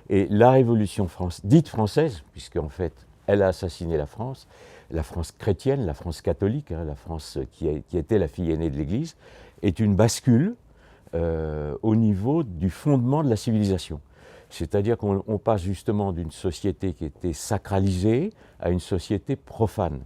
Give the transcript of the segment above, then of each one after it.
Et la Révolution dite française, puisque en fait, elle a assassiné la France chrétienne, la France catholique, hein, la France qui était la fille aînée de l'Église, est une bascule au niveau du fondement de la civilisation. C'est-à-dire qu'on passe justement d'une société qui était sacralisée à une société profane.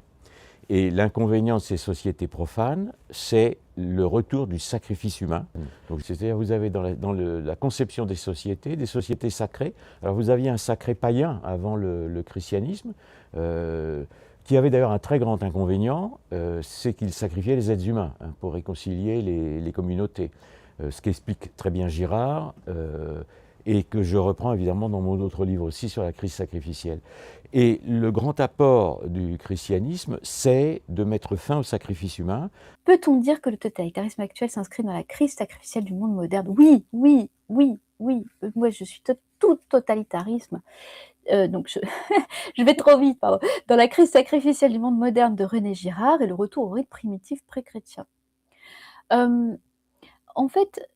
Et l'inconvénient de ces sociétés profanes, c'est le retour du sacrifice humain. Donc, c'est-à-dire vous avez dans la conception des sociétés sacrées. Alors vous aviez un sacré païen avant le christianisme, qui avait d'ailleurs un très grand inconvénient, c'est qu'il sacrifiait les êtres humains hein, pour réconcilier les communautés. Ce qu'explique très bien Girard, et que je reprends évidemment dans mon autre livre aussi sur la crise sacrificielle. Et le grand apport du christianisme, c'est de mettre fin au sacrifice humain. Peut-on dire que le totalitarisme actuel s'inscrit dans la crise sacrificielle du monde moderne? Oui, oui, oui, oui. Moi, je suis tout totalitarisme. Donc, je vais trop vite, pardon. Dans la crise sacrificielle du monde moderne de René Girard et le retour au rite primitif pré-chrétien. En fait,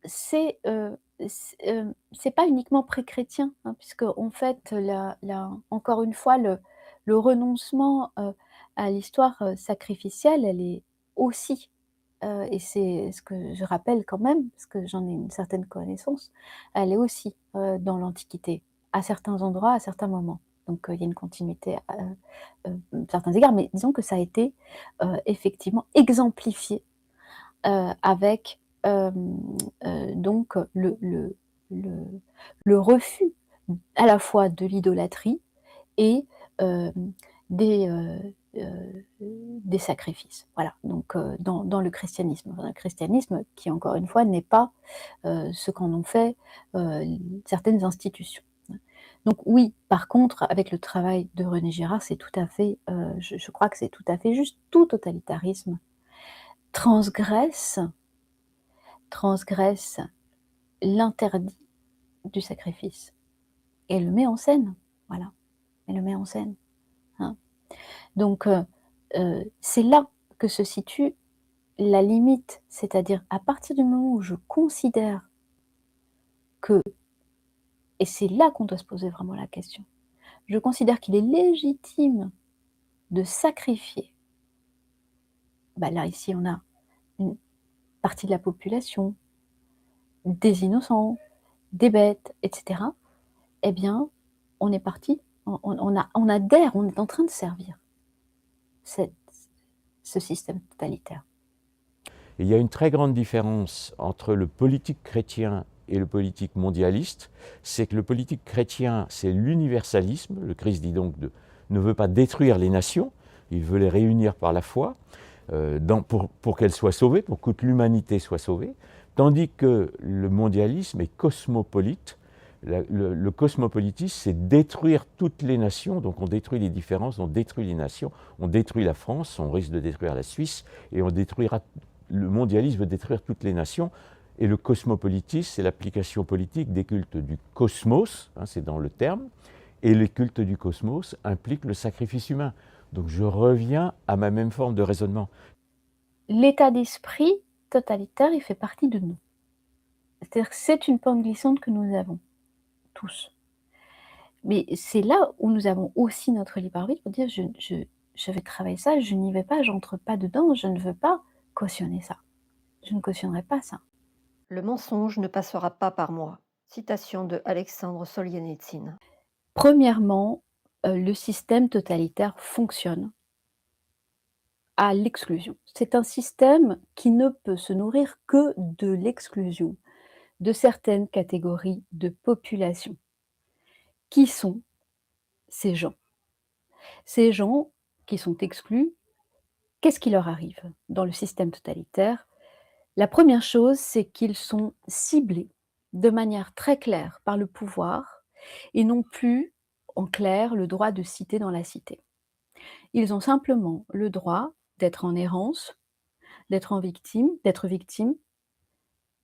c'est pas uniquement pré-chrétien, hein, puisque en fait, encore une fois, le renoncement à l'histoire sacrificielle, elle est aussi, et c'est ce que je rappelle quand même, parce que j'en ai une certaine connaissance, elle est aussi dans l'Antiquité, à certains endroits, à certains moments. Donc il y a une continuité à certains égards, mais disons que ça a été effectivement exemplifié avec donc le refus à la fois de l'idolâtrie et des sacrifices. Voilà, donc dans le christianisme. Un christianisme qui, encore une fois, n'est pas ce qu'en ont fait certaines institutions. Donc oui, par contre, avec le travail de René Girard, c'est tout à fait, je crois que c'est tout à fait juste. Tout totalitarisme transgresse l'interdit du sacrifice et le met en scène, voilà, et le met en scène, hein. Donc c'est là que se situe la limite, c'est-à-dire à partir du moment où je considère que, et c'est là qu'on doit se poser vraiment la question, je considère qu'il est légitime de sacrifier, bah là ici on a une partie de la population, des innocents, des bêtes, etc. Eh bien, on est parti, on adhère, on est en train de servir ce système totalitaire. Et il y a une très grande différence entre le politique chrétien et le politique mondialiste, c'est que le politique chrétien, c'est l'universalisme. Le Christ dit donc ne veut pas détruire les nations, il veut les réunir par la foi, pour qu'elles soient sauvées, pour que toute l'humanité soit sauvée, tandis que le mondialisme est cosmopolite. Le cosmopolitisme, c'est détruire toutes les nations, donc on détruit les différences, on détruit les nations, on détruit la France, on risque de détruire la Suisse, et on détruira, le mondialisme veut détruire toutes les nations, et le cosmopolitisme, c'est l'application politique des cultes du cosmos, hein, c'est dans le terme, et les cultes du cosmos impliquent le sacrifice humain. Donc je reviens à ma même forme de raisonnement. L'état d'esprit totalitaire, il fait partie de nous. C'est-à-dire que c'est une pente glissante que nous avons, tous. Mais c'est là où nous avons aussi notre libre arbitre pour dire je vais travailler ça, je n'y vais pas, j'entre pas dedans, je ne veux pas cautionner ça. Je ne cautionnerai pas ça. Le mensonge ne passera pas par moi. Citation de Alexandre Solzhenitsyn. Premièrement, le système totalitaire fonctionne à l'exclusion. C'est un système qui ne peut se nourrir que de l'exclusion de certaines catégories de population. Qui sont ces gens? Ces gens qui sont exclus, qu'est-ce qui leur arrive dans le système totalitaire? La première chose, c'est qu'ils sont ciblés de manière très claire par le pouvoir et n'ont plus, en clair, le droit de citer dans la cité. Ils ont simplement le droit d'être en errance, d'être victime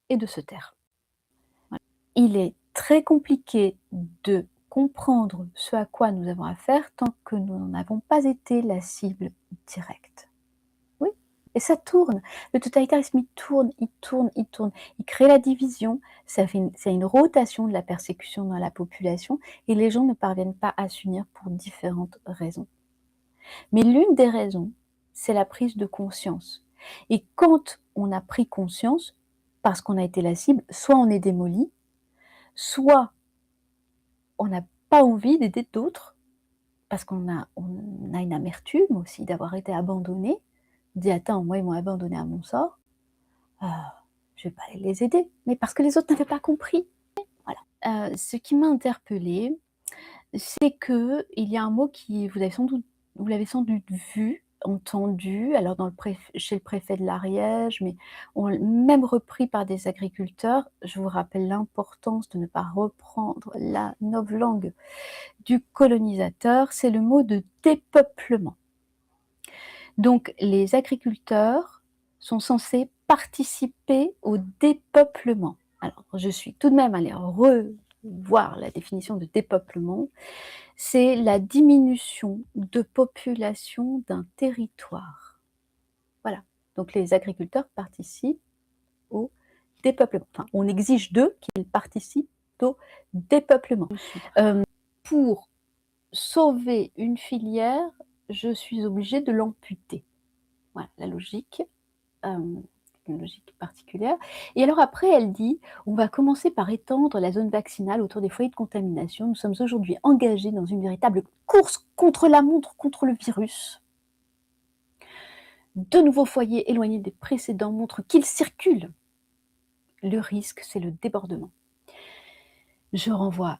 et de se taire. Voilà. Il est très compliqué de comprendre ce à quoi nous avons affaire tant que nous n'en avons pas été la cible directe. Oui. Et ça tourne. Le totalitarisme, il tourne, il tourne, il tourne. Il crée la division, c'est une rotation de la persécution dans la population et les gens ne parviennent pas à s'unir pour différentes raisons. Mais l'une des raisons, c'est la prise de conscience. Et quand on a pris conscience, parce qu'on a été la cible, soit on est démoli, soit on n'a pas envie d'aider d'autres, parce on a une amertume aussi d'avoir été abandonné. On dit: «Attends, moi, ils m'ont abandonné à mon sort, heu, je vais pas aller les aider». Mais parce que les autres n'avaient pas compris. Voilà. Ce qui m'a interpellée, c'est qu'il y a un mot qui vous l'avez sans doute vu, entendu, alors chez le préfet de l'Ariège, mais même repris par des agriculteurs. Je vous rappelle l'importance de ne pas reprendre la novlangue du colonisateur, c'est le mot de dépeuplement. Donc les agriculteurs sont censés participer au dépeuplement. Alors je suis tout de même allée revoir la définition de dépeuplement. C'est la diminution de population d'un territoire. Voilà. Donc les agriculteurs participent au dépeuplement. Enfin, on exige d'eux qu'ils participent au dépeuplement. Pour sauver une filière, je suis obligée de l'amputer. Voilà, la logique, une logique particulière. Et alors après, elle dit: «On va commencer par étendre la zone vaccinale autour des foyers de contamination. Nous sommes aujourd'hui engagés dans une véritable course contre la montre, contre le virus. De nouveaux foyers éloignés des précédents montrent qu'ils circulent. Le risque, c'est le débordement». Je renvoie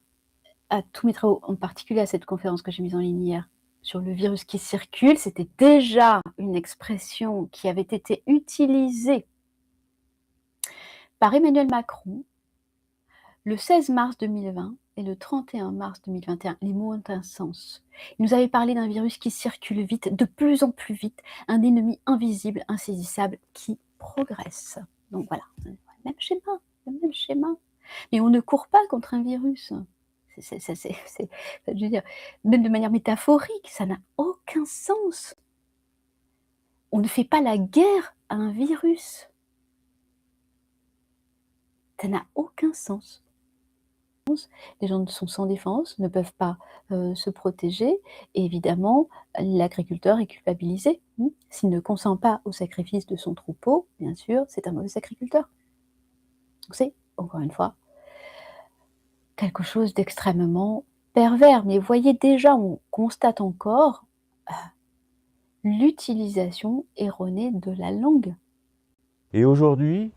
à tous mes travaux, en particulier à cette conférence que j'ai mise en ligne hier sur le virus qui circule. C'était déjà une expression qui avait été utilisée par Emmanuel Macron le 16 mars 2020 et le 31 mars 2021. Les mots ont un sens. Il nous avait parlé d'un virus qui circule vite, de plus en plus vite, un ennemi invisible, insaisissable, qui progresse. Donc voilà, même schéma, le même schéma. Mais on ne court pas contre un virus. Je veux dire, même de manière métaphorique, ça n'a aucun sens. On ne fait pas la guerre à un virus. Ça n'a aucun sens. Les gens sont sans défense, ne peuvent pas se protéger et évidemment, l'agriculteur est culpabilisé. S'il ne consent pas au sacrifice de son troupeau, bien sûr, c'est un mauvais agriculteur. Donc c'est, encore une fois, quelque chose d'extrêmement pervers. Mais voyez déjà, on constate encore l'utilisation erronée de la langue. Et aujourd'hui,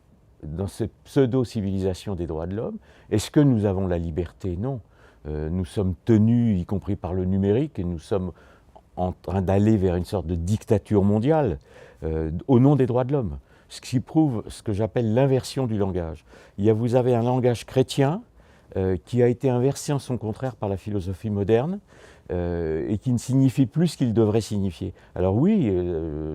dans cette pseudo-civilisation des droits de l'homme, est-ce que nous avons la liberté? Non. Nous sommes tenus, y compris par le numérique, et nous sommes en train d'aller vers une sorte de dictature mondiale au nom des droits de l'homme. Ce qui prouve ce que j'appelle l'inversion du langage. Vous avez un langage chrétien qui a été inversé en son contraire par la philosophie moderne et qui ne signifie plus ce qu'il devrait signifier. Alors oui,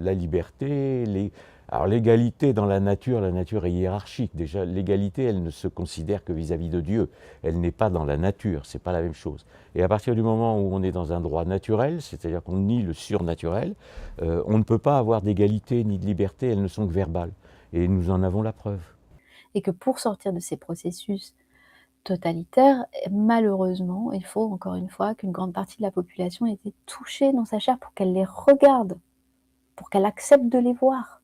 la liberté, alors l'égalité dans la nature est hiérarchique. Déjà, l'égalité, elle ne se considère que vis-à-vis de Dieu. Elle n'est pas dans la nature, c'est pas la même chose. Et à partir du moment où on est dans un droit naturel, c'est-à-dire qu'on nie le surnaturel, on ne peut pas avoir d'égalité ni de liberté, elles ne sont que verbales. Et nous en avons la preuve. Et que pour sortir de ces processus totalitaires, malheureusement, il faut encore une fois qu'une grande partie de la population ait été touchée dans sa chair pour qu'elle les regarde, pour qu'elle accepte de les voir.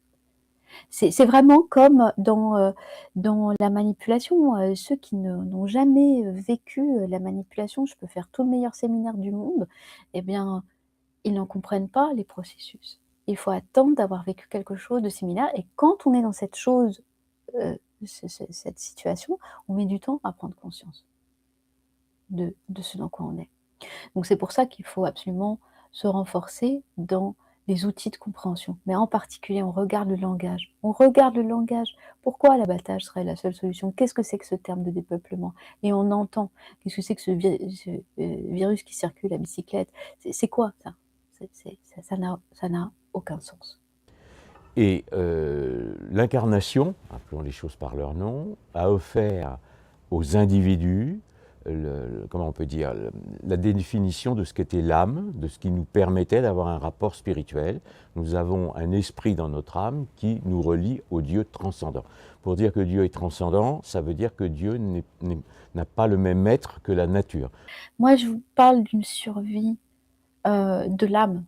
C'est vraiment comme dans la manipulation. Ceux qui n'ont jamais vécu la manipulation, je peux faire tout le meilleur séminaire du monde, eh bien, ils n'en comprennent pas les processus. Il faut attendre d'avoir vécu quelque chose de similaire et quand on est dans cette chose, cette situation, on met du temps à prendre conscience de ce dans quoi on est. Donc c'est pour ça qu'il faut absolument se renforcer dans les outils de compréhension. Mais en particulier, on regarde le langage. On regarde le langage. Pourquoi l'abattage serait la seule solution? Qu'est-ce que c'est que ce terme de dépeuplement? Et on entend. Qu'est-ce que c'est que ce virus qui circule à bicyclette? C'est quoi ça? Ça n'a aucun sens. Et l'incarnation, appelons les choses par leur nom, a offert aux individus comment on peut dire, la définition de ce qu'était l'âme, de ce qui nous permettait d'avoir un rapport spirituel. Nous avons un esprit dans notre âme qui nous relie au Dieu transcendant. Pour dire que Dieu est transcendant, ça veut dire que Dieu n'a pas le même être que la nature. Moi, je vous parle d'une survie de l'âme.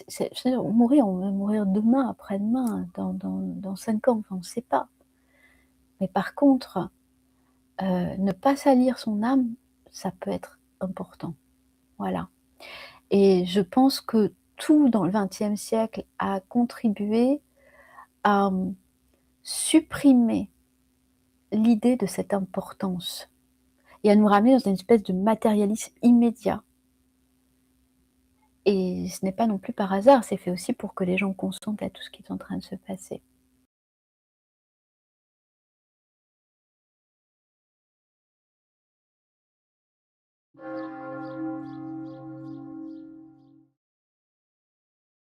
C'est-à-dire mourir, on va mourir demain, après-demain, dans 5 ans, enfin, on ne sait pas. Mais par contre, ne pas salir son âme, ça peut être important. Voilà. Et je pense que tout dans le XXe siècle a contribué à supprimer l'idée de cette importance et à nous ramener dans une espèce de matérialisme immédiat. Et ce n'est pas non plus par hasard, c'est fait aussi pour que les gens consentent à tout ce qui est en train de se passer.